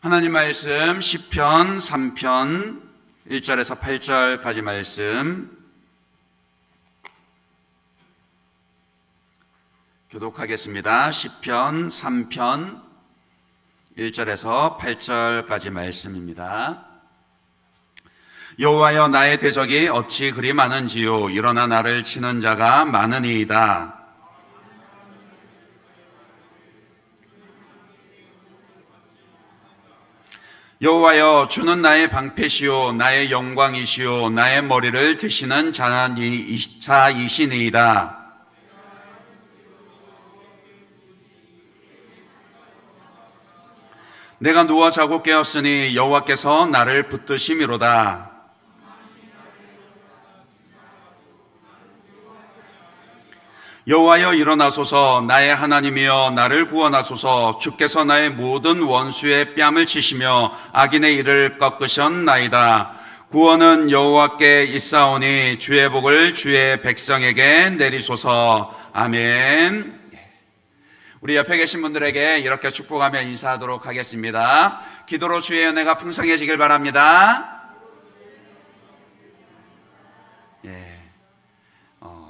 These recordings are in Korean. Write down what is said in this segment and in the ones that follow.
하나님 말씀 시편 3편 1절에서 8절까지 말씀 교독하겠습니다. 시편 3편 1절에서 8절까지 말씀입니다. 여호와여, 나의 대적이 어찌 그리 많은지요. 일어나 나를 치는 자가 많으니이다. 여호와여, 주는 나의 방패시요 나의 영광이시요 나의 머리를 드시는 자이시니이다. 내가 누워 자고 깨었으니 여호와께서 나를 붙드심이로다. 여호와여, 일어나소서. 나의 하나님이여, 나를 구원하소서. 주께서 나의 모든 원수의 뺨을 치시며 악인의 일을 꺾으셨나이다. 구원은 여호와께 있사오니 주의 복을 주의 백성에게 내리소서. 아멘. 우리 옆에 계신 분들에게 이렇게 축복하며 인사하도록 하겠습니다. 기도로 주의 은혜가 풍성해지길 바랍니다.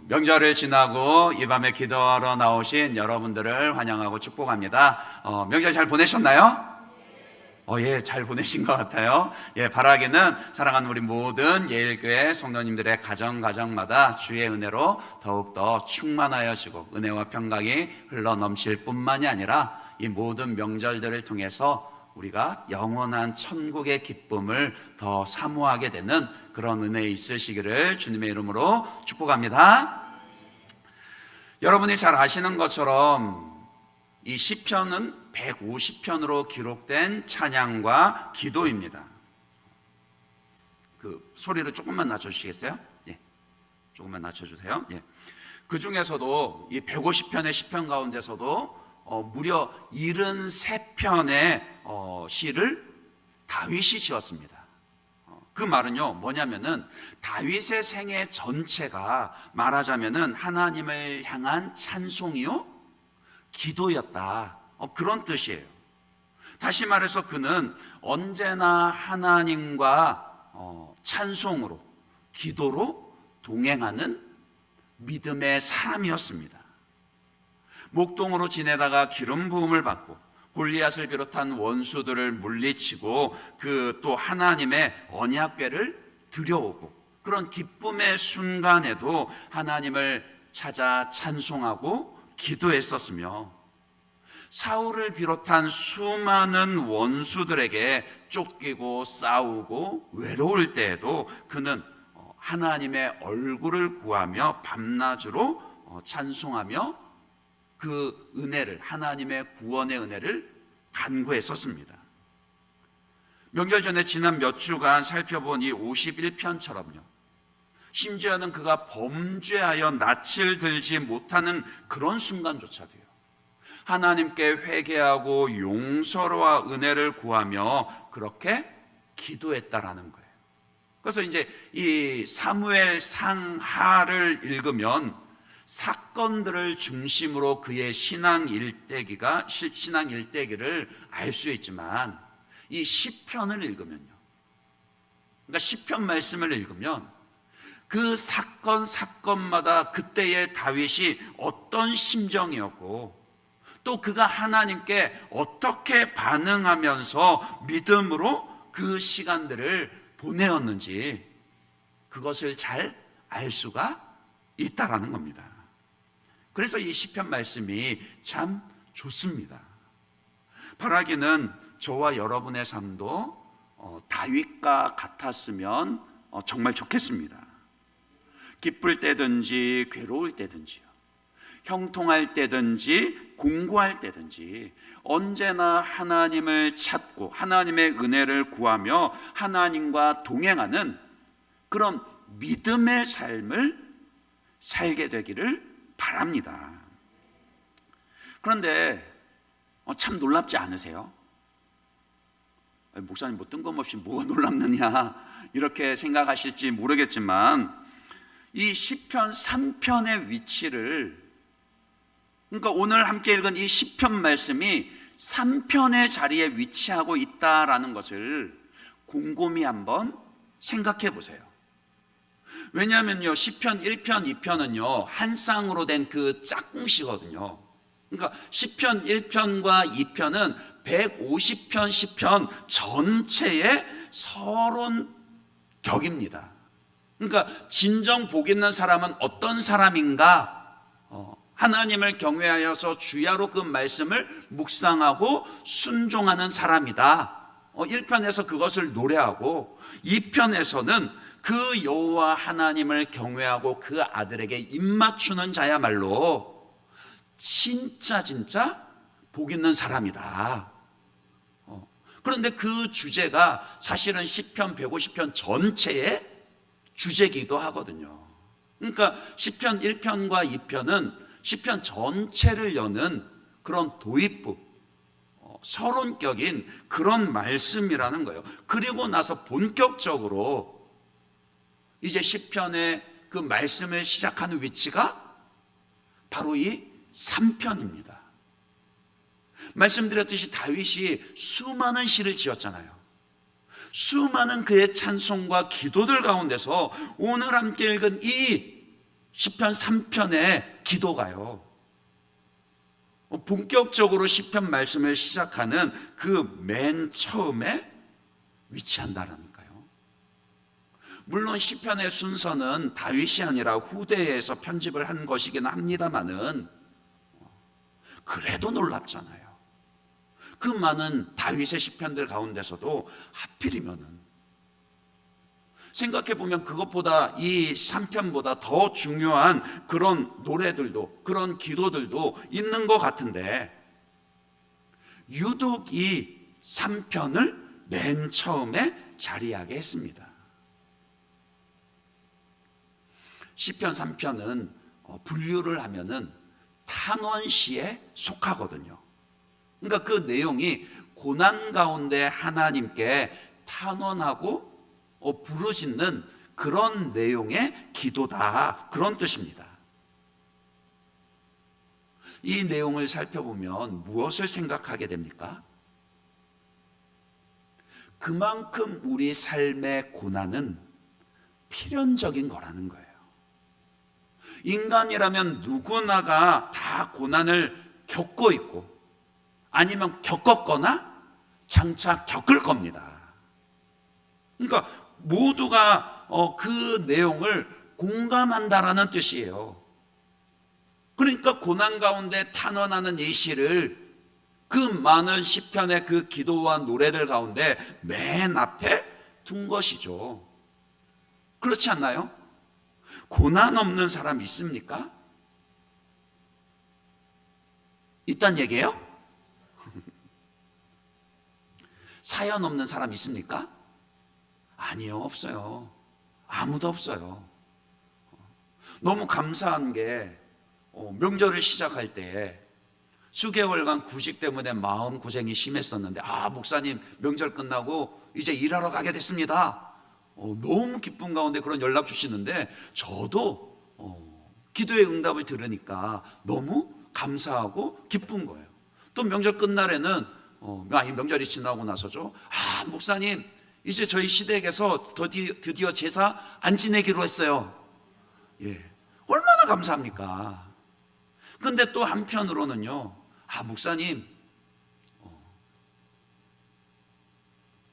명절을 지나고 이 밤에 기도하러 나오신 여러분들을 환영하고 축복합니다. 명절 잘 보내셨나요? 예, 잘 보내신 것 같아요. 바라기는 사랑하는 우리 모든 예일교회 성도님들의 가정마다 주의 은혜로 더욱더 충만하여지고 은혜와 평강이 흘러넘칠 뿐만이 아니라 이 모든 명절들을 통해서 우리가 영원한 천국의 기쁨을 더 사모하게 되는 그런 은혜 있으시기를 주님의 이름으로 축복합니다. 여러분이 잘 아시는 것처럼 이 시편은 150편으로 기록된 찬양과 기도입니다. 그 소리를 조금만 낮춰주시겠어요? 조금만 낮춰주세요. 그 중에서도 이 150편의 시편 가운데서도 무려 73편의 시를 다윗이 지었습니다. 그 말은요, 뭐냐면은 다윗의 생애 전체가 말하자면은 하나님을 향한 찬송이요, 기도였다. 그런 뜻이에요. 다시 말해서 그는 언제나 하나님과 찬송으로, 기도로 동행하는 믿음의 사람이었습니다. 목동으로 지내다가 기름 부음을 받고 골리앗을 비롯한 원수들을 물리치고 그 또 하나님의 언약궤를 들여오고 그런 기쁨의 순간에도 하나님을 찾아 찬송하고 기도했었으며, 사울을 비롯한 수많은 원수들에게 쫓기고 싸우고 외로울 때에도 그는 하나님의 얼굴을 구하며 밤낮으로 찬송하며 그 은혜를, 하나님의 구원의 은혜를 간구했었습니다. 명절 전에 지난 몇 주간 살펴본 이 51편처럼요, 심지어는 그가 범죄하여 낯을 들지 못하는 그런 순간조차도요, 하나님께 회개하고 용서와 은혜를 구하며 그렇게 기도했다라는 거예요. 그래서 이제 이 사무엘 상하를 읽으면 사건들을 중심으로 그의 신앙 일대기를 알 수 있지만, 이 시편을 읽으면요, 그러니까 시편 말씀을 읽으면 그 사건마다 그때의 다윗이 어떤 심정이었고 또 그가 하나님께 어떻게 반응하면서 믿음으로 그 시간들을 보내었는지 그것을 잘 알 수가 있다라는 겁니다. 그래서 이 시편 말씀이 참 좋습니다. 바라기는 저와 여러분의 삶도 다윗과 같았으면 정말 좋겠습니다. 기쁠 때든지 괴로울 때든지요, 형통할 때든지 공고할 때든지 언제나 하나님을 찾고 하나님의 은혜를 구하며 하나님과 동행하는 그런 믿음의 삶을 살게 되기를 바랍니다. 그런데 참 놀랍지 않으세요? 목사님 뭐 뜬금없이 뭐가 놀랍느냐 이렇게 생각하실지 모르겠지만, 이 시편 3편의 위치를, 그러니까 오늘 함께 읽은 이 시편 말씀이 3편의 자리에 위치하고 있다라는 것을 곰곰이 한번 생각해 보세요. 왜냐하면요, 시편 1편, 2편은요 한 쌍으로 된 그 짝꿍시거든요. 그러니까 시편 1편과 2편은 150편 시편 전체의 서론격입니다. 그러니까 진정 복 있는 사람은 어떤 사람인가? 하나님을 경외하여서 주야로 그 말씀을 묵상하고 순종하는 사람이다. 1편에서 그것을 노래하고 2편에서는 그 여호와 하나님을 경외하고 그 아들에게 입맞추는 자야말로 진짜 복 있는 사람이다. 그런데 그 주제가 사실은 시편 150편 전체의 주제기도 하거든요. 그러니까 시편 1편과 2편은 시편 전체를 여는 그런 도입부, 서론격인 그런 말씀이라는 거예요. 그리고 나서 본격적으로 이제 시편의 그 말씀을 시작하는 위치가 바로 이 3편입니다. 말씀드렸듯이 다윗이 수많은 시를 지었잖아요. 수많은 그의 찬송과 기도들 가운데서 오늘 함께 읽은 이 시편 3편의 기도가요, 본격적으로 시편 말씀을 시작하는 그 맨 처음에 위치한다라니까요. 물론 시편의 순서는 다윗이 아니라 후대에서 편집을 한 것이긴 합니다만은 그래도 놀랍잖아요. 그 많은 다윗의 시편들 가운데서도 하필이면은, 생각해보면 그것보다 이 3편보다 더 중요한 그런 노래들도, 그런 기도들도 있는 것 같은데 유독 이 3편을 맨 처음에 자리하게 했습니다. 시편 3편은 분류를 하면은 탄원시에 속하거든요. 그러니까 그 내용이 고난 가운데 하나님께 탄원하고 부르짖는 그런 내용의 기도다, 그런 뜻입니다. 이 내용을 살펴보면 무엇을 생각하게 됩니까? 그만큼 우리 삶의 고난은 필연적인 거라는 거예요. 인간이라면 누구나가 다 고난을 겪고 있고 아니면 겪었거나 장차 겪을 겁니다. 그러니까 모두가 그 내용을 공감한다라는 뜻이에요. 그러니까 고난 가운데 탄원하는 이 시를 그 많은 시편의 그 기도와 노래들 가운데 맨 앞에 둔 것이죠. 그렇지 않나요? 고난 없는 사람 있습니까? 있단 얘기예요? 사연 없는 사람 있습니까? 아니요, 없어요. 아무도 없어요. 너무 감사한 게 명절을 시작할 때 수개월간 구직 때문에 마음 고생이 심했었는데, 목사님 명절 끝나고 이제 일하러 가게 됐습니다. 너무 기쁜 가운데 그런 연락 주시는데 저도 기도의 응답을 들으니까 너무 감사하고 기쁜 거예요. 또 명절 끝날에는 명절이 지나고 나서죠, 목사님 이제 저희 시댁에서 드디어 제사 안 지내기로 했어요. 예, 얼마나 감사합니까? 근데 또 한편으로는요, 목사님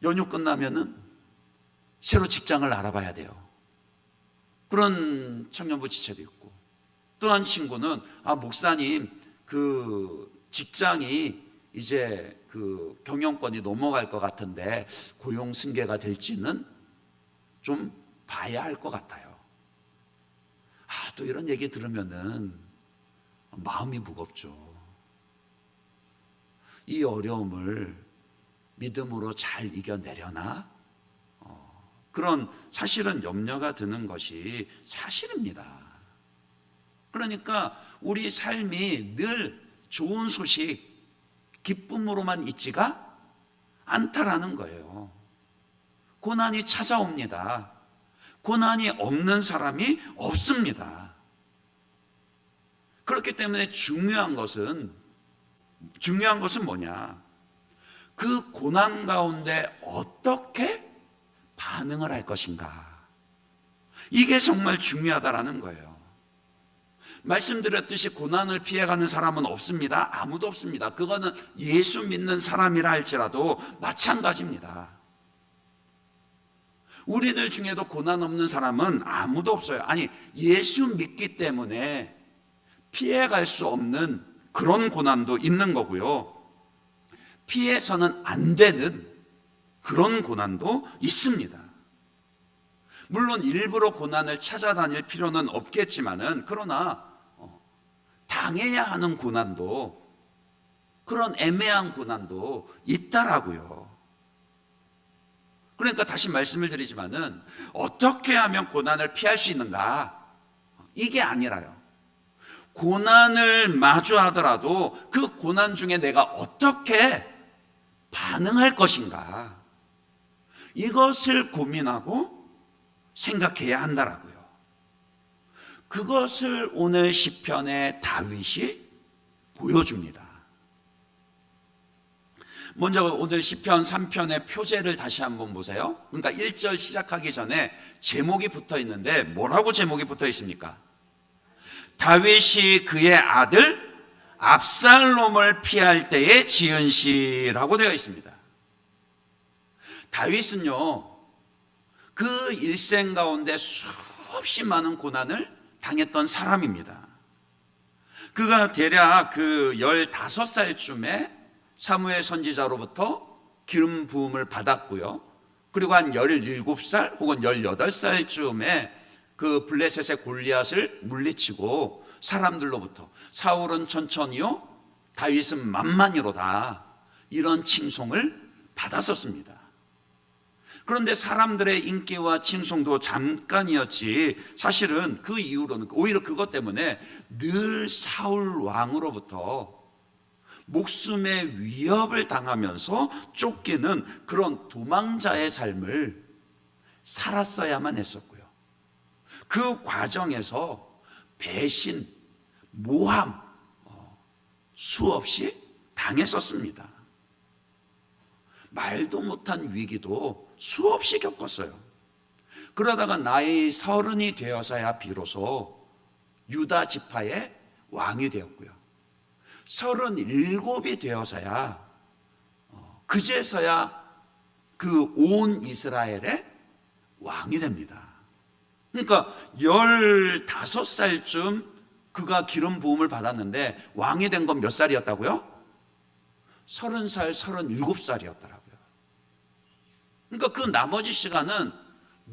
연휴 끝나면은 새로 직장을 알아봐야 돼요. 그런 청년부 지체도 있고, 또 한 친구는 목사님 그 직장이 이제 그 경영권이 넘어갈 것 같은데 고용 승계가 될지는 좀 봐야 할 것 같아요. 또 이런 얘기 들으면은 마음이 무겁죠. 이 어려움을 믿음으로 잘 이겨내려나? 그런 사실은 염려가 드는 것이 사실입니다. 그러니까 우리 삶이 늘 좋은 소식, 기쁨으로만 있지가 않다라는 거예요. 고난이 찾아옵니다. 고난이 없는 사람이 없습니다. 그렇기 때문에 중요한 것은 중요한 것은 뭐냐? 그 고난 가운데 어떻게 반응을 할 것인가? 이게 정말 중요하다라는 거예요. 말씀드렸듯이 고난을 피해가는 사람은 없습니다. 아무도 없습니다. 그거는 예수 믿는 사람이라 할지라도 마찬가지입니다. 우리들 중에도 고난 없는 사람은 아무도 없어요. 아니, 예수 믿기 때문에 피해갈 수 없는 그런 고난도 있는 거고요. 피해서는 안 되는 그런 고난도 있습니다. 물론 일부러 고난을 찾아다닐 필요는 없겠지만은, 그러나 당해야 하는 고난도, 그런 애매한 고난도 있다라고요. 그러니까 다시 말씀을 드리지만은, 어떻게 하면 고난을 피할 수 있는가? 이게 아니라요. 고난을 마주하더라도 그 고난 중에 내가 어떻게 반응할 것인가? 이것을 고민하고 생각해야 한다라고요. 그것을 오늘 시편의 다윗이 보여줍니다. 먼저 오늘 시편 3편의 표제를 다시 한번 보세요. 그러니까 1절 시작하기 전에 제목이 붙어 있는데, 뭐라고 제목이 붙어 있습니까? 다윗이 그의 아들 압살롬을 피할 때에 지은 시라고 되어 있습니다. 다윗은요, 그 일생 가운데 수없이 많은 고난을 당했던 사람입니다. 그가 대략 그 15살쯤에 사무엘 선지자로부터 기름 부음을 받았고요. 그리고 한 17살 혹은 18살쯤에 그 블레셋의 골리앗을 물리치고 사람들로부터 사울은 천천히요, 다윗은 만만히로다, 이런 칭송을 받았었습니다. 그런데 사람들의 인기와 칭송도 잠깐이었지, 사실은 그 이후로는 오히려 그것 때문에 늘 사울 왕으로부터 목숨의 위협을 당하면서 쫓기는 그런 도망자의 삶을 살았어야만 했었고요. 그 과정에서 배신, 모함 수없이 당했었습니다. 말도 못한 위기도 수없이 겪었어요. 그러다가 나이 30이 되어서야 비로소 유다 지파의 왕이 되었고요. 37이 되어서야 그제서야 그 온 이스라엘의 왕이 됩니다. 그러니까 15살쯤 그가 기름 부음을 받았는데 왕이 된 건 몇 살이었다고요? 30살, 37살이었더라고요. 그러니까 그 나머지 시간은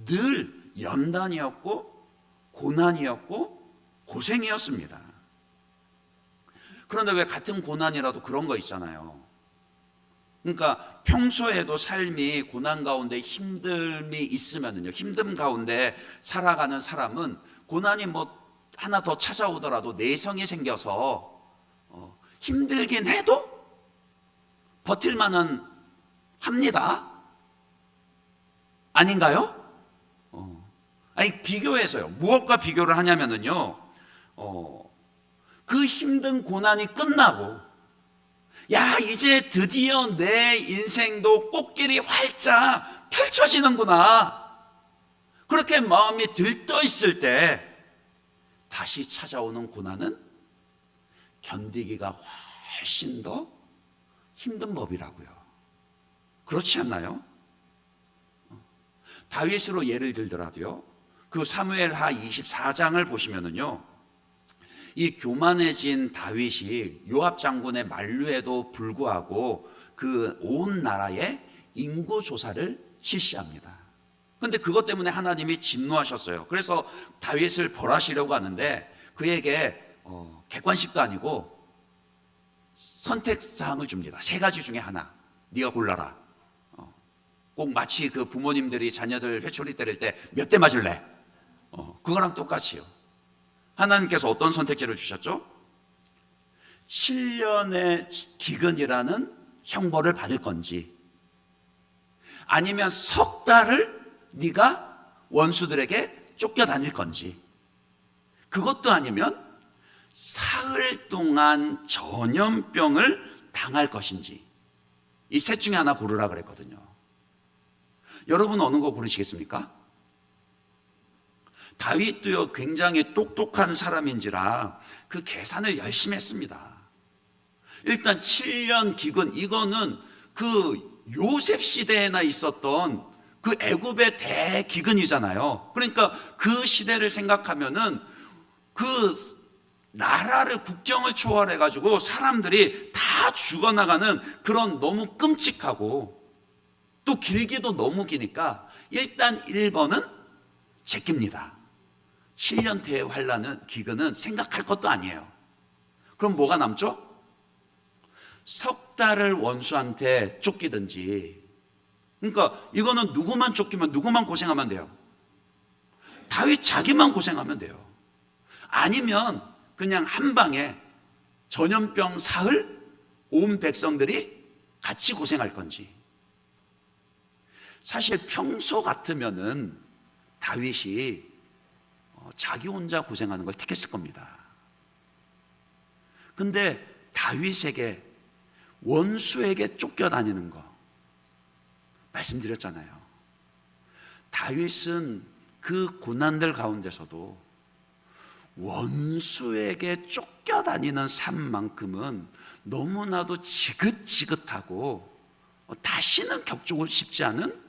늘 연단이었고 고난이었고 고생이었습니다. 그런데 왜 같은 고난이라도 그런 거 있잖아요. 그러니까 평소에도 삶이 고난 가운데 힘듦이 있으면요, 힘듦 가운데 살아가는 사람은 고난이 뭐 하나 더 찾아오더라도 내성이 생겨서 힘들긴 해도 버틸만은 합니다. 아닌가요? 아니, 비교해서요. 무엇과 비교를 하냐면은요, 그 힘든 고난이 끝나고, 야, 이제 드디어 내 인생도 꽃길이 활짝 펼쳐지는구나, 그렇게 마음이 들떠 있을 때 다시 찾아오는 고난은 견디기가 훨씬 더 힘든 법이라고요. 그렇지 않나요? 다윗으로 예를 들더라도요, 그 사무엘하 24장을 보시면은요, 이 교만해진 다윗이 요압 장군의 만류에도 불구하고 그 온 나라에 인구 조사를 실시합니다. 그런데 그것 때문에 하나님이 진노하셨어요. 그래서 다윗을 벌하시려고 하는데 그에게 객관식도 아니고 선택사항을 줍니다. 3가지 중에 하나, 네가 골라라. 꼭 마치 그 부모님들이 자녀들 회초리 때릴 때 몇 대 맞을래? 그거랑 똑같이요. 하나님께서 어떤 선택지를 주셨죠? 7년의 기근이라는 형벌을 받을 건지, 아니면 석 달을 네가 원수들에게 쫓겨다닐 건지, 그것도 아니면 사흘 동안 전염병을 당할 것인지 이 셋 중에 하나 고르라 그랬거든요. 여러분 어느 거 고르시겠습니까? 다윗도요 굉장히 똑똑한 사람인지라 그 계산을 열심히 했습니다. 일단 7년 기근, 이거는 그 요셉 시대에나 있었던 그 애굽의 대기근이잖아요. 그러니까 그 시대를 생각하면은 그 나라를, 국경을 초월해 가지고 사람들이 다 죽어나가는 그런 너무 끔찍하고 또 길기도 너무 기니까 일단 1번은 제낍니다. 7년태의 환란은, 기근은 생각할 것도 아니에요. 그럼 뭐가 남죠? 석 달을 원수한테 쫓기든지. 그러니까 이거는 누구만 쫓기면, 누구만 고생하면 돼요? 다윗 자기만 고생하면 돼요. 아니면 그냥 한 방에 전염병 사흘 온 백성들이 같이 고생할 건지. 사실 평소 같으면은 다윗이 자기 혼자 고생하는 걸 택했을 겁니다. 근데 다윗에게, 원수에게 쫓겨다니는 거 말씀드렸잖아요. 다윗은 그 고난들 가운데서도 원수에게 쫓겨다니는 삶만큼은 너무나도 지긋지긋하고 다시는 겪고 싶지 않은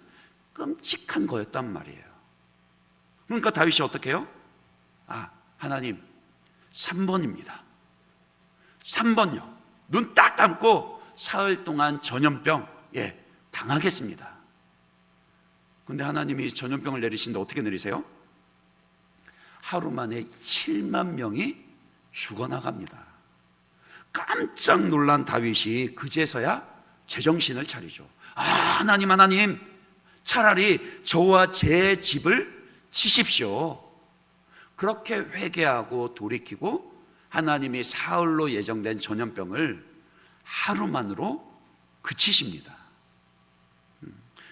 끔찍한 거였단 말이에요. 그러니까 다윗이 어떻게 해요? 하나님 3번입니다. 3번요. 눈 딱 감고 사흘 동안 전염병 당하겠습니다. 근데 하나님이 전염병을 내리신데 어떻게 내리세요? 하루 만에 7만 명이 죽어나갑니다. 깜짝 놀란 다윗이 그제서야 제정신을 차리죠. 하나님, 차라리 저와 제 집을 치십시오. 그렇게 회개하고 돌이키고 하나님이 사흘로 예정된 전염병을 하루만으로 그치십니다.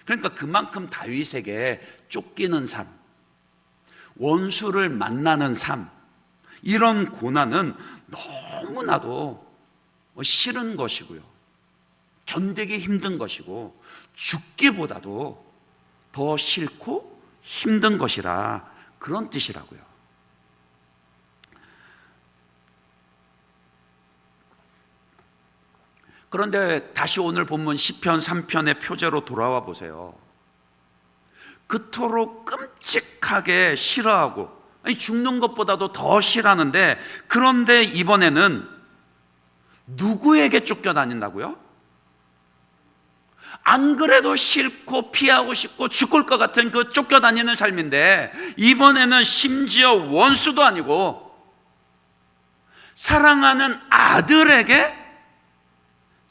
그러니까 그만큼 다윗에게 쫓기는 삶, 원수를 만나는 삶, 이런 고난은 너무나도 싫은 것이고요, 견디기 힘든 것이고, 죽기보다도 더 싫고 힘든 것이라, 그런 뜻이라고요. 그런데 다시 오늘 본문 시편 3편의 표제로 돌아와 보세요. 그토록 끔찍하게 싫어하고, 죽는 것보다도 더 싫어하는데, 그런데 이번에는 누구에게 쫓겨다닌다고요? 안 그래도 싫고 피하고 싶고 죽을 것 같은 그 쫓겨다니는 삶인데, 이번에는 심지어 원수도 아니고 사랑하는 아들에게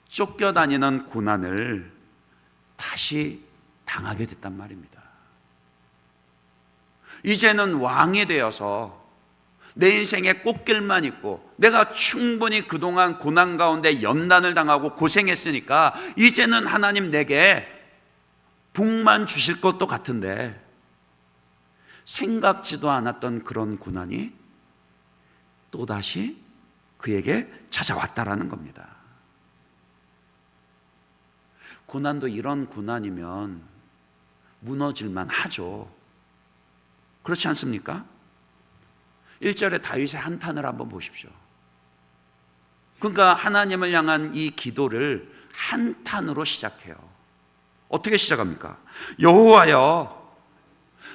쫓겨다니는 고난을 다시 당하게 됐단 말입니다. 이제는 왕이 되어서 내 인생에 꽃길만 있고, 내가 충분히 그동안 고난 가운데 연단을 당하고 고생했으니까 이제는 하나님 내게 복만 주실 것도 같은데, 생각지도 않았던 그런 고난이 또다시 그에게 찾아왔다라는 겁니다. 고난도 이런 고난이면 무너질만 하죠. 그렇지 않습니까? 1절에 다윗의 한탄을 한번 보십시오. 그러니까 하나님을 향한 이 기도를 한탄으로 시작해요. 어떻게 시작합니까? 여호와여,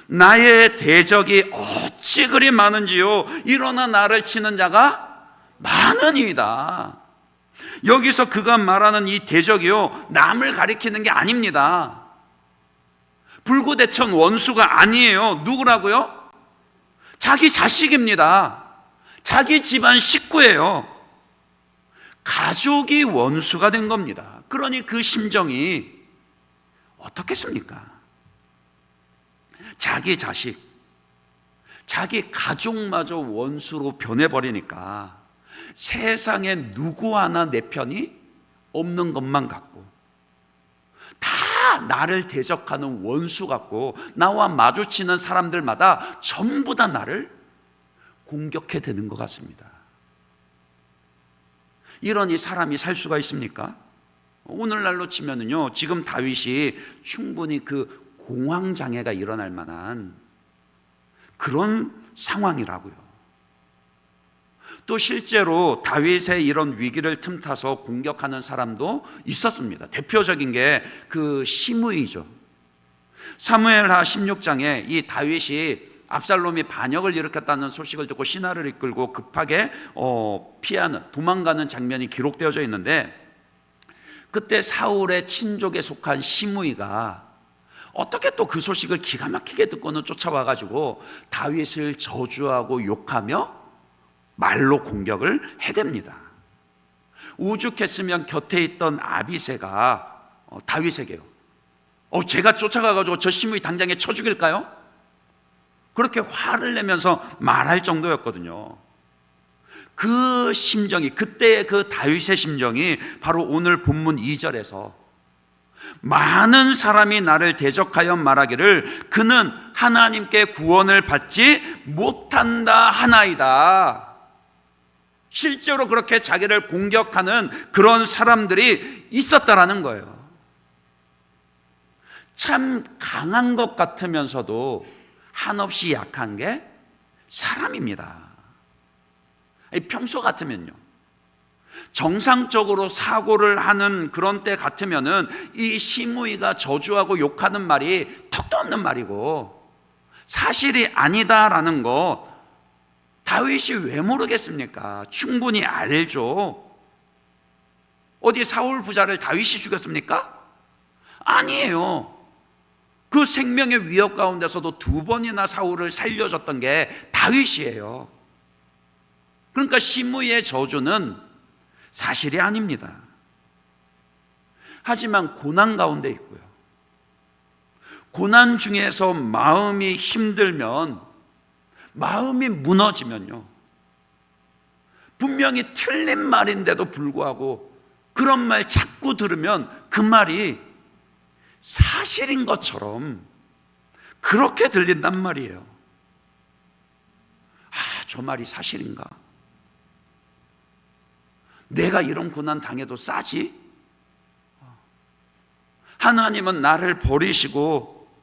나의 대적이 어찌 그리 많은지요. 일어나 나를 치는 자가 많으니이다. 여기서 그가 말하는 이 대적이요, 남을 가리키는 게 아닙니다. 불구대천 원수가 아니에요. 누구라고요? 자기 자식입니다. 자기 집안 식구예요. 가족이 원수가 된 겁니다. 그러니 그 심정이 어떻겠습니까? 자기 자식, 자기 가족마저 원수로 변해버리니까 세상에 누구 하나 내 편이 없는 것만 같고, 다 나를 대적하는 원수 같고, 나와 마주치는 사람들마다 전부 다 나를 공격해 대는 것 같습니다. 이러니 사람이 살 수가 있습니까? 오늘날로 치면은요, 지금 다윗이 충분히 그 공황장애가 일어날 만한 그런 상황이라고요. 또 실제로 다윗의 이런 위기를 틈타서 공격하는 사람도 있었습니다. 대표적인 게 그 시므이죠. 사무엘하 16장에 이 다윗이 압살롬이 반역을 일으켰다는 소식을 듣고 신하를 이끌고 급하게 피하는, 도망가는 장면이 기록되어져 있는데, 그때 사울의 친족에 속한 시므이가 어떻게 또 그 소식을 기가 막히게 듣고는 쫓아와가지고 다윗을 저주하고 욕하며 말로 공격을 해댑니다. 오죽했으면 곁에 있던 아비새가 다윗에게요, 제가 쫓아가가지고 저 시므이 당장에 쳐 죽일까요? 그렇게 화를 내면서 말할 정도였거든요. 그 심정이, 그때의 그 다윗의 심정이 바로 오늘 본문 2절에서 많은 사람이 나를 대적하여 말하기를 그는 하나님께 구원을 받지 못한다 하나이다. 실제로 그렇게 자기를 공격하는 그런 사람들이 있었다라는 거예요. 참 강한 것 같으면서도 한없이 약한 게 사람입니다. 평소 같으면요, 정상적으로 사고를 하는 그런 때 같으면은 이 시므이가 저주하고 욕하는 말이 턱도 없는 말이고 사실이 아니다라는 거 다윗이 왜 모르겠습니까? 충분히 알죠. 어디 사울 부자를 다윗이 죽였습니까? 아니에요. 그 생명의 위협 가운데서도 2번이나 사울을 살려줬던 게 다윗이에요. 그러니까 시므이의 저주는 사실이 아닙니다. 하지만 고난 가운데 있고요, 고난 중에서 마음이 힘들면, 마음이 무너지면요, 분명히 틀린 말인데도 불구하고 그런 말 자꾸 들으면 그 말이 사실인 것처럼 그렇게 들린단 말이에요. 저 말이 사실인가? 내가 이런 고난 당해도 싸지? 하나님은 나를 버리시고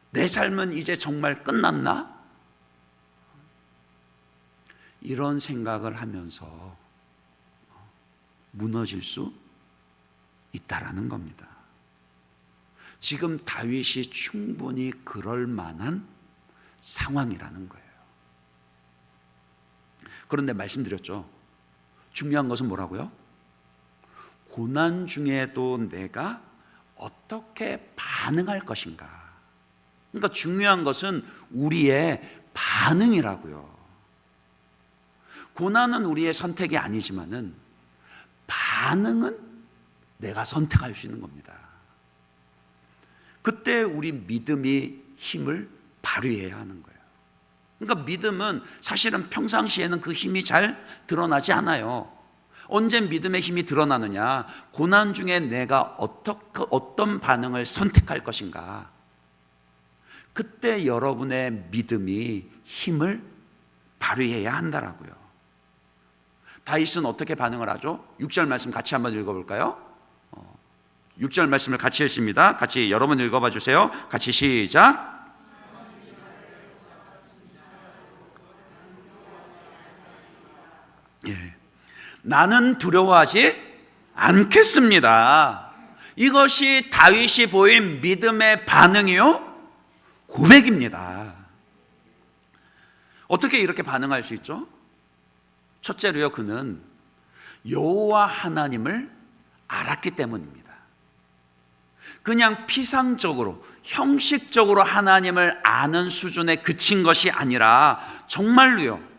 내 삶은 이제 정말 끝났나? 이런 생각을 하면서 무너질 수 있다라는 겁니다. 지금 다윗이 충분히 그럴 만한 상황이라는 거예요. 그런데 말씀드렸죠, 중요한 것은 뭐라고요? 고난 중에도 내가 어떻게 반응할 것인가. 그러니까 중요한 것은 우리의 반응이라고요. 고난은 우리의 선택이 아니지만은 반응은 내가 선택할 수 있는 겁니다. 그때 우리 믿음이 힘을 발휘해야 하는 거예요. 그러니까 믿음은 사실은 평상시에는 그 힘이 잘 드러나지 않아요. 언제 믿음의 힘이 드러나느냐? 고난 중에 내가 어떤 반응을 선택할 것인가. 그때 여러분의 믿음이 힘을 발휘해야 한다라고요. 다윗은 어떻게 반응을 하죠? 6절 말씀 같이 한번 읽어볼까요? 6절 말씀을 같이 읽습니다. 같이 여러분 읽어봐 주세요. 같이 시작. 나는 두려워하지 않겠습니다. 이것이 다윗이 보인 믿음의 반응이요, 고백입니다. 어떻게 이렇게 반응할 수 있죠? 첫째로요, 그는 여호와 하나님을 알았기 때문입니다. 그냥 피상적으로, 형식적으로 하나님을 아는 수준에 그친 것이 아니라 정말로요,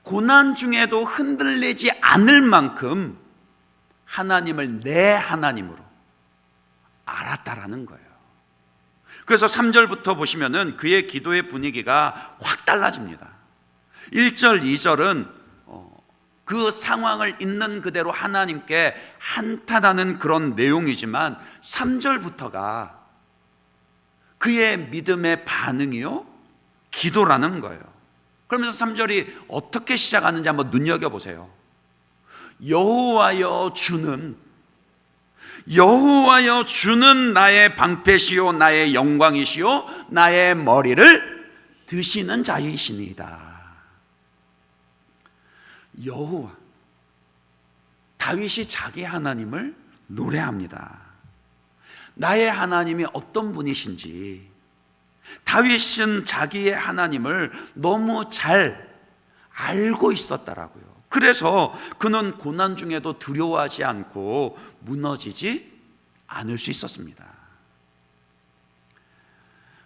고난 중에도 흔들리지 않을 만큼 하나님을 내 하나님으로 알았다라는 거예요. 그래서 3절부터 보시면은 그의 기도의 분위기가 확 달라집니다. 1절, 2절은 그 상황을 있는 그대로 하나님께 한탄하는 그런 내용이지만 3절부터가 그의 믿음의 반응이요, 기도라는 거예요. 그러면서 3절이 어떻게 시작하는지 한번 눈여겨보세요. 여호와여 주는 나의 방패시요 나의 영광이시요 나의 머리를 드시는 자이시니이다. 여호와, 다윗이 자기 하나님을 노래합니다. 나의 하나님이 어떤 분이신지, 다윗은 자기의 하나님을 너무 잘 알고 있었다라고요. 그래서 그는 고난 중에도 두려워하지 않고 무너지지 않을 수 있었습니다.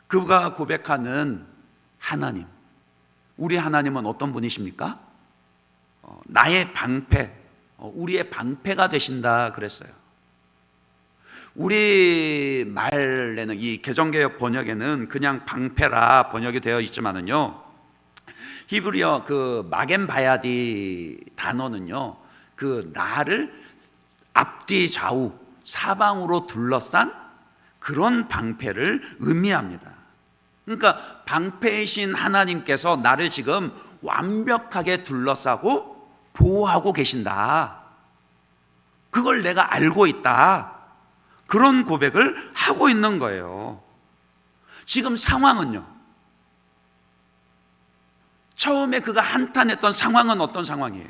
그가 고백하는 하나님, 우리 하나님은 어떤 분이십니까? 나의 방패, 우리의 방패가 되신다 그랬어요. 우리 말에는, 이 개정개혁 번역에는 그냥 방패라 번역이 되어 있지만은요, 히브리어 그 마겐바야디 단어는요, 그 나를 앞뒤 좌우 사방으로 둘러싼 그런 방패를 의미합니다. 그러니까 방패이신 하나님께서 나를 지금 완벽하게 둘러싸고 보호하고 계신다, 그걸 내가 알고 있다, 그런 고백을 하고 있는 거예요. 지금 상황은요, 처음에 그가 한탄했던 상황은 어떤 상황이에요?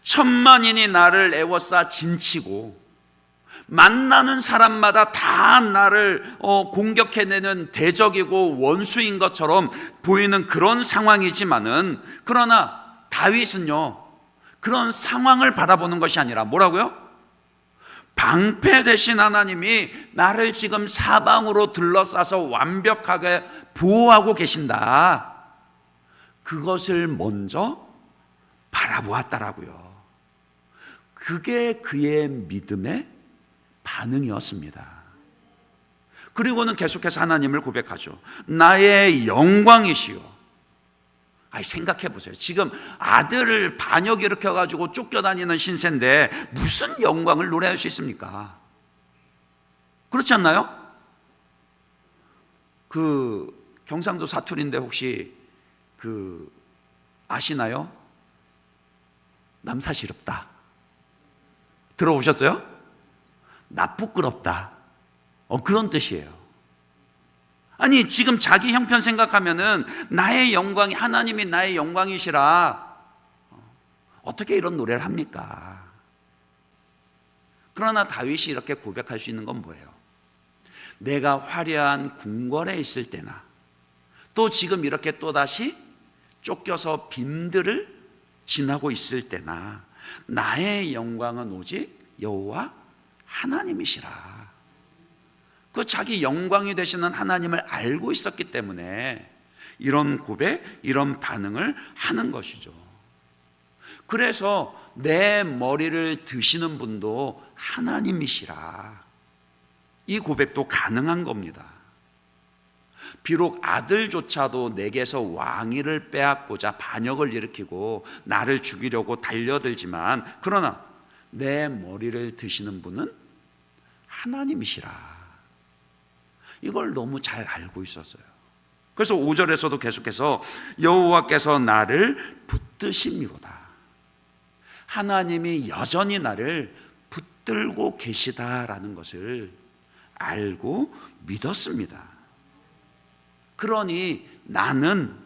천만인이 나를 애워싸 진치고 만나는 사람마다 다 나를 공격해내는 대적이고 원수인 것처럼 보이는 그런 상황이지만은, 그러나 다윗은요, 그런 상황을 바라보는 것이 아니라 뭐라고요? 방패 되신 하나님이 나를 지금 사방으로 둘러싸서 완벽하게 보호하고 계신다, 그것을 먼저 바라보았다라고요. 그게 그의 믿음의 반응이었습니다. 그리고는 계속해서 하나님을 고백하죠. 나의 영광이시오. 생각해 보세요. 지금 아들을 반역 일으켜가지고 쫓겨다니는 신세인데 무슨 영광을 노래할 수 있습니까? 그렇지 않나요? 그 경상도 사투리인데 혹시 아시나요? 남사시럽다 들어보셨어요? 나 부끄럽다, 그런 뜻이에요. 아니, 지금 자기 형편 생각하면은 나의 영광이, 하나님이 나의 영광이시라 어떻게 이런 노래를 합니까? 그러나 다윗이 이렇게 고백할 수 있는 건 뭐예요? 내가 화려한 궁궐에 있을 때나, 또 지금 이렇게 또다시 쫓겨서 빈들을 지나고 있을 때나, 나의 영광은 오직 여호와 하나님이시라. 그 자기 영광이 되시는 하나님을 알고 있었기 때문에 이런 고백, 이런 반응을 하는 것이죠. 그래서 내 머리를 드시는 분도 하나님이시라, 이 고백도 가능한 겁니다. 비록 아들조차도 내게서 왕위를 빼앗고자 반역을 일으키고 나를 죽이려고 달려들지만, 그러나 내 머리를 드시는 분은 하나님이시라, 이걸 너무 잘 알고 있었어요. 그래서 5절에서도 계속해서 여호와께서 나를 붙드심이로다, 하나님이 여전히 나를 붙들고 계시다라는 것을 알고 믿었습니다. 그러니 나는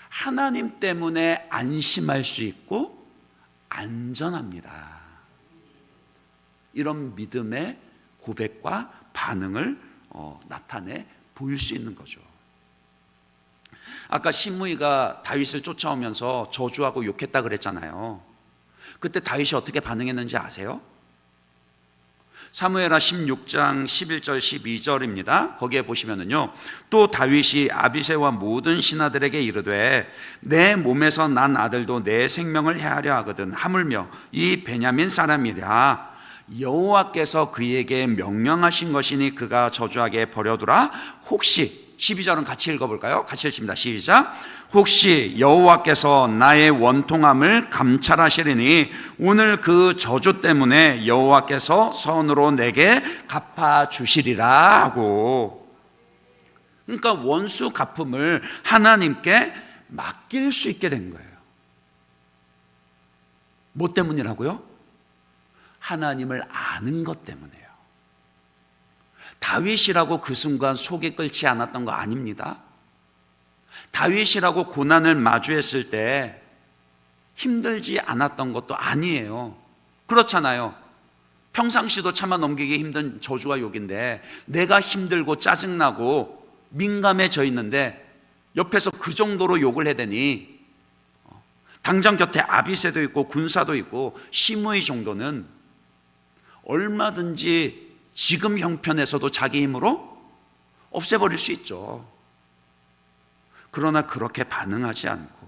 하나님 때문에 안심할 수 있고 안전합니다, 이런 믿음의 고백과 반응을 나타내 보일 수 있는 거죠. 아까 시므이가 다윗을 쫓아오면서 저주하고 욕했다 그랬잖아요. 그때 다윗이 어떻게 반응했는지 아세요? 사무엘하 16장 11절 12절입니다. 거기에 보시면은요, 또 다윗이 아비새와 모든 신하들에게 이르되 내 몸에서 난 아들도 내 생명을 해하려 하거든 하물며 이 베냐민 사람이랴, 여호와께서 그에게 명령하신 것이니 그가 저주하게 버려두라. 혹시 12절은 같이 읽어볼까요? 같이 읽습니다. 시작. 혹시 여호와께서 나의 원통함을 감찰하시리니 오늘 그 저주 때문에 여호와께서 선으로 내게 갚아주시리라 하고, 그러니까 원수 갚음을 하나님께 맡길 수 있게 된 거예요. 뭐 때문이라고요? 하나님을 아는 것 때문에요. 다윗이라고 그 순간 속이 끓지 않았던 거 아닙니다. 다윗이라고 고난을 마주했을 때 힘들지 않았던 것도 아니에요. 그렇잖아요. 평상시도 참아 넘기기 힘든 저주와 욕인데 내가 힘들고 짜증나고 민감해져 있는데 옆에서 그 정도로 욕을 해대니 당장 곁에 아비새도 있고 군사도 있고 시므이 정도는 얼마든지 지금 형편에서도 자기 힘으로 없애버릴 수 있죠. 그러나 그렇게 반응하지 않고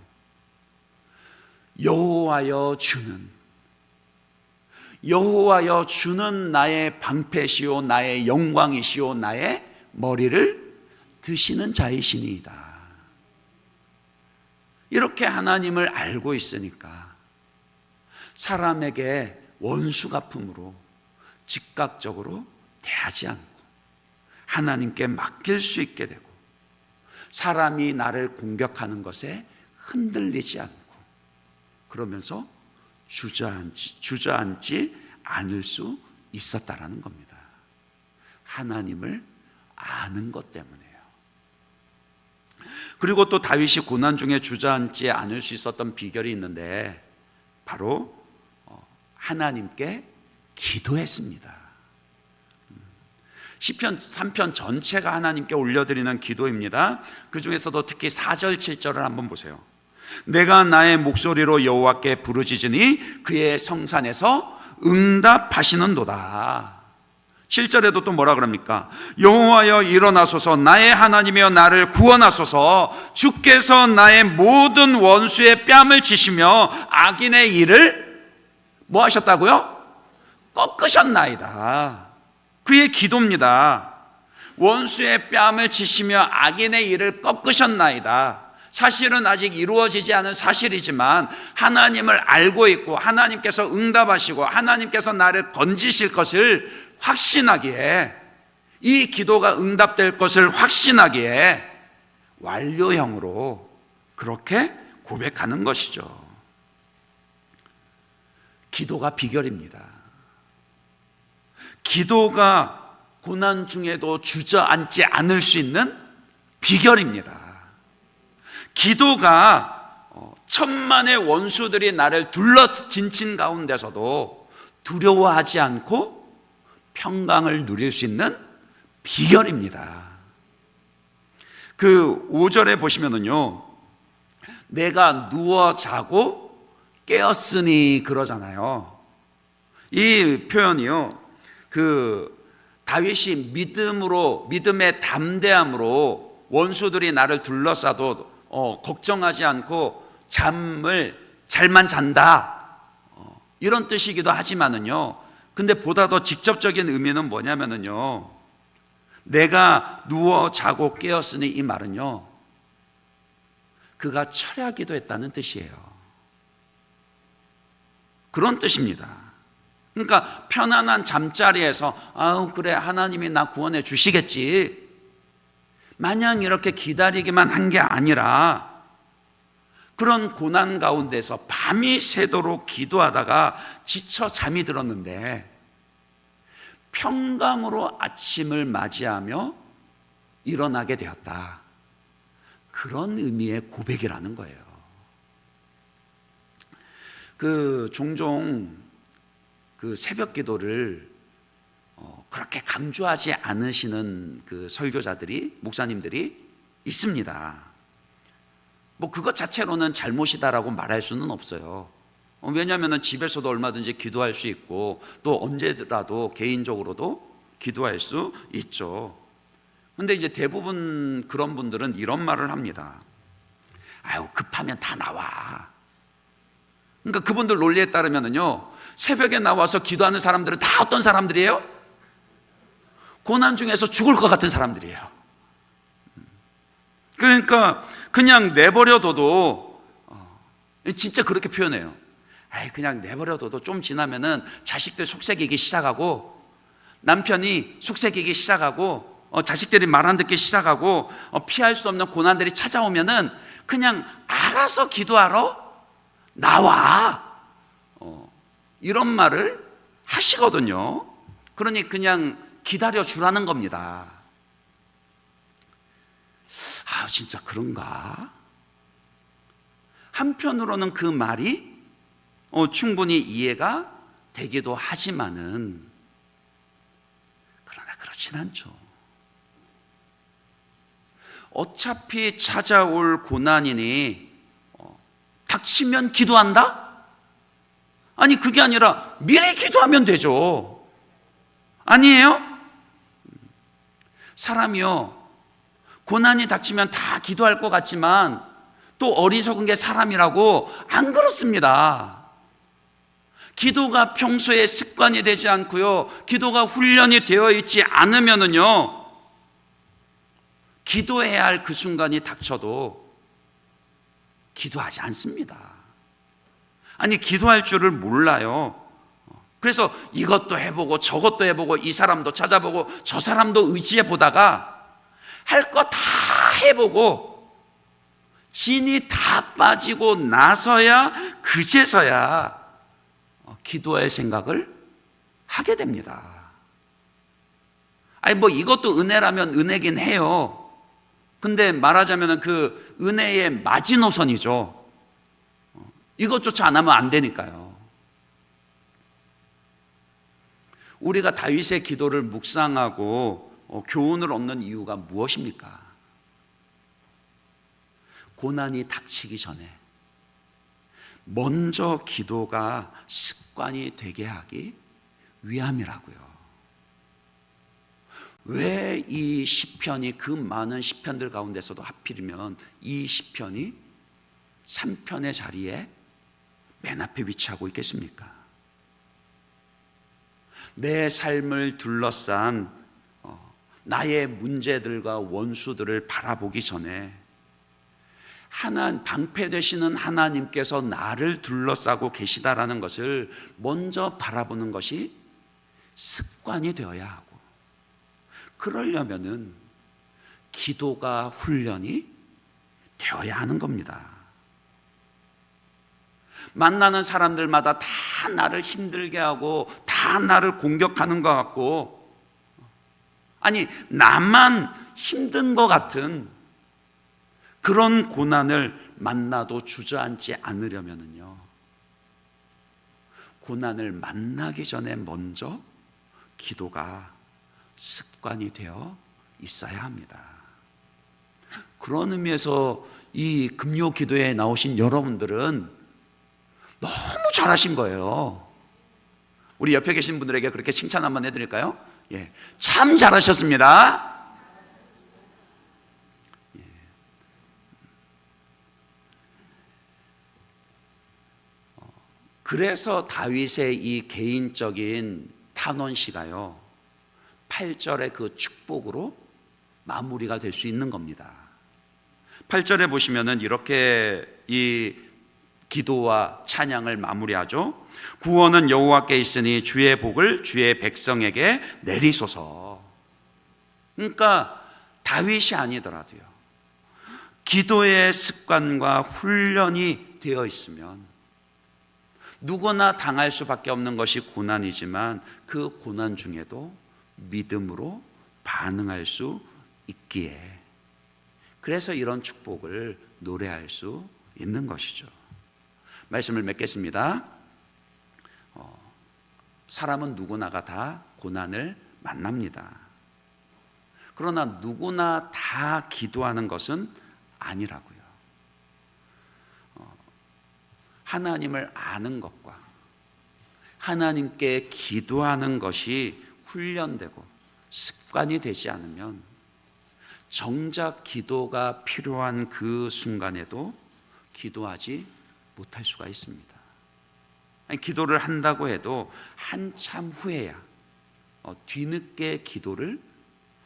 여호와여 주는 나의 방패시오 나의 영광이시오 나의 머리를 드시는 자이시니이다. 이렇게 하나님을 알고 있으니까 사람에게 원수 갚음으로 즉각적으로 대하지 않고 하나님께 맡길 수 있게 되고 사람이 나를 공격하는 것에 흔들리지 않고 그러면서 주저앉지 않을 수 있었다라는 겁니다. 하나님을 아는 것 때문에요. 그리고 또 다윗이 고난 중에 주저앉지 않을 수 있었던 비결이 있는데 바로 하나님께 기도했습니다. 시편 3편 전체가 하나님께 올려드리는 기도입니다. 그 중에서도 특히 4절 7절을 한번 보세요. 내가 나의 목소리로 여호와께 부르짖으니 그의 성산에서 응답하시는도다. 7절에도 또 뭐라 그럽니까? 여호와여 일어나소서 나의 하나님이여 나를 구원하소서 주께서 나의 모든 원수의 뺨을 치시며 악인의 일을 뭐 하셨다고요? 꺾으셨나이다. 그의 기도입니다. 원수의 뺨을 치시며 악인의 일을 꺾으셨나이다. 사실은 아직 이루어지지 않은 사실이지만 하나님을 알고 있고 하나님께서 응답하시고 하나님께서 나를 건지실 것을 확신하기에 이 기도가 응답될 것을 확신하기에 완료형으로 그렇게 고백하는 것이죠. 기도가 비결입니다. 기도가 고난 중에도 주저앉지 않을 수 있는 비결입니다. 기도가 천만의 원수들이 나를 둘러진친 가운데서도 두려워하지 않고 평강을 누릴 수 있는 비결입니다. 그 5절에 보시면은요, 내가 누워 자고 깨었으니 그러잖아요. 이 표현이요, 다윗이 믿음의 담대함으로 원수들이 나를 둘러싸도 걱정하지 않고 잘만 잔다, 이런 뜻이기도 하지만은요, 근데 보다 더 직접적인 의미는 뭐냐면은요, 내가 누워 자고 깨었으니 이 말은요, 그가 철야기도 했다는 뜻이에요. 그런 뜻입니다. 그러니까 편안한 잠자리에서 아우 그래 하나님이 나 구원해 주시겠지, 마냥 이렇게 기다리기만 한 게 아니라 그런 고난 가운데서 밤이 새도록 기도하다가 지쳐 잠이 들었는데 평강으로 아침을 맞이하며 일어나게 되었다. 그런 의미의 고백이라는 거예요. 종종 새벽 기도를 그렇게 강조하지 않으시는 설교자들이, 목사님들이 있습니다. 그것 자체로는 잘못이다라고 말할 수는 없어요. 왜냐하면 집에서도 얼마든지 기도할 수 있고 또 언제라도 개인적으로도 기도할 수 있죠. 근데 이제 대부분 그런 분들은 이런 말을 합니다. 아유 급하면 다 나와. 그러니까 그분들 논리에 따르면은요, 새벽에 나와서 기도하는 사람들은 다 어떤 사람들이에요? 고난 중에서 죽을 것 같은 사람들이에요. 그러니까 그냥 내버려둬도 진짜 그렇게 표현해요. 그냥 내버려둬도 좀 지나면은 자식들 속삭이기 시작하고 남편이 속삭이기 시작하고 자식들이 말 안 듣기 시작하고 피할 수 없는 고난들이 찾아오면은 그냥 알아서 기도하러 나와. 이런 말을 하시거든요. 그러니 그냥 기다려 주라는 겁니다. 아, 진짜 그런가? 한편으로는 그 말이 충분히 이해가 되기도 하지만은, 그러나 그렇진 않죠. 어차피 찾아올 고난이니 닥치면 기도한다? 아니, 그게 아니라 미리 기도하면 되죠. 아니에요? 사람이요, 고난이 닥치면 다 기도할 것 같지만 또 어리석은 게 사람이라고 안 그렇습니다. 기도가 평소에 습관이 되지 않고요, 기도가 훈련이 되어 있지 않으면은요, 기도해야 할 그 순간이 닥쳐도 기도하지 않습니다. 아니, 기도할 줄을 몰라요. 그래서 이것도 해보고 저것도 해보고 이 사람도 찾아보고 저 사람도 의지해 보다가 할 거 다 해보고 진이 다 빠지고 나서야 그제서야 기도할 생각을 하게 됩니다. 아니, 뭐 이것도 은혜라면 은혜긴 해요. 근데 말하자면 그 은혜의 마지노선이죠. 이것조차 안 하면 안 되니까요. 우리가 다윗의 기도를 묵상하고 교훈을 얻는 이유가 무엇입니까? 고난이 닥치기 전에 먼저 기도가 습관이 되게 하기 위함이라고요. 왜 이 시편이, 그 많은 시편들 가운데서도 하필이면 이 시편이 3편의 자리에 맨 앞에 위치하고 있겠습니까? 내 삶을 둘러싼 나의 문제들과 원수들을 바라보기 전에 방패 되시는 하나님께서 나를 둘러싸고 계시다라는 것을 먼저 바라보는 것이 습관이 되어야 하고, 그러려면은 기도가 훈련이 되어야 하는 겁니다. 만나는 사람들마다 다 나를 힘들게 하고 다 나를 공격하는 것 같고, 아니, 나만 힘든 것 같은 그런 고난을 만나도 주저앉지 않으려면요, 고난을 만나기 전에 먼저 기도가 습관이 되어 있어야 합니다. 그런 의미에서 이 금요 기도에 나오신 여러분들은 너무 잘하신 거예요. 우리 옆에 계신 분들에게 그렇게 칭찬 한번 해드릴까요? 예, 참 잘하셨습니다. 예. 그래서 다윗의 이 개인적인 탄원시가요, 8절의 그 축복으로 마무리가 될 수 있는 겁니다. 8절에 보시면은 이렇게 이 기도와 찬양을 마무리하죠. 구원은 여호와께 있으니 주의 복을 주의 백성에게 내리소서. 그러니까 다윗이 아니더라도요, 기도의 습관과 훈련이 되어 있으면 누구나 당할 수밖에 없는 것이 고난이지만 그 고난 중에도 믿음으로 반응할 수 있기에, 그래서 이런 축복을 노래할 수 있는 것이죠. 말씀을 맺겠습니다. 사람은 누구나가 다 고난을 만납니다. 그러나 누구나 다 기도하는 것은 아니라고요. 하나님을 아는 것과 하나님께 기도하는 것이 훈련되고 습관이 되지 않으면 정작 기도가 필요한 그 순간에도 기도하지 못할 수가 있습니다. 아니, 기도를 한다고 해도 한참 후에야 뒤늦게 기도를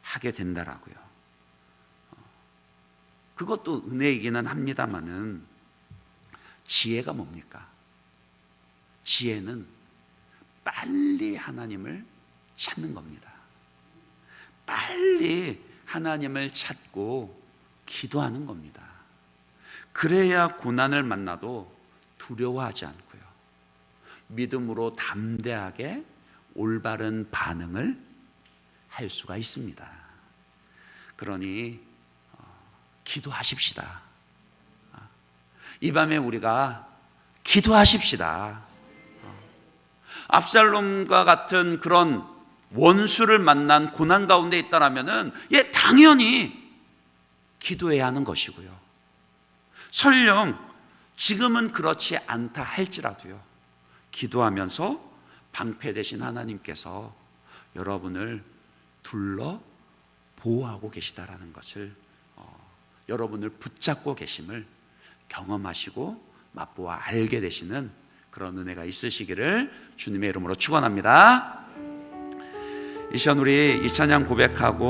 하게 된다라고요. 그것도 은혜이기는 합니다만은 지혜가 뭡니까? 지혜는 빨리 하나님을 찾는 겁니다. 빨리 하나님을 찾고 기도하는 겁니다. 그래야 고난을 만나도 두려워하지 않고요, 믿음으로 담대하게 올바른 반응을 할 수가 있습니다. 그러니 기도하십시다. 이 밤에 우리가 기도하십시다. 압살롬과 같은 그런 원수를 만난 고난 가운데 있다라면은 당연히 기도해야 하는 것이고요. 설령 지금은 그렇지 않다 할지라도요, 기도하면서 방패 되신 하나님께서 여러분을 둘러 보호하고 계시다라는 것을, 여러분을 붙잡고 계심을 경험하시고 맛보아 알게 되시는 그런 은혜가 있으시기를 주님의 이름으로 축원합니다. 이 시간 우리 이 찬양 고백하고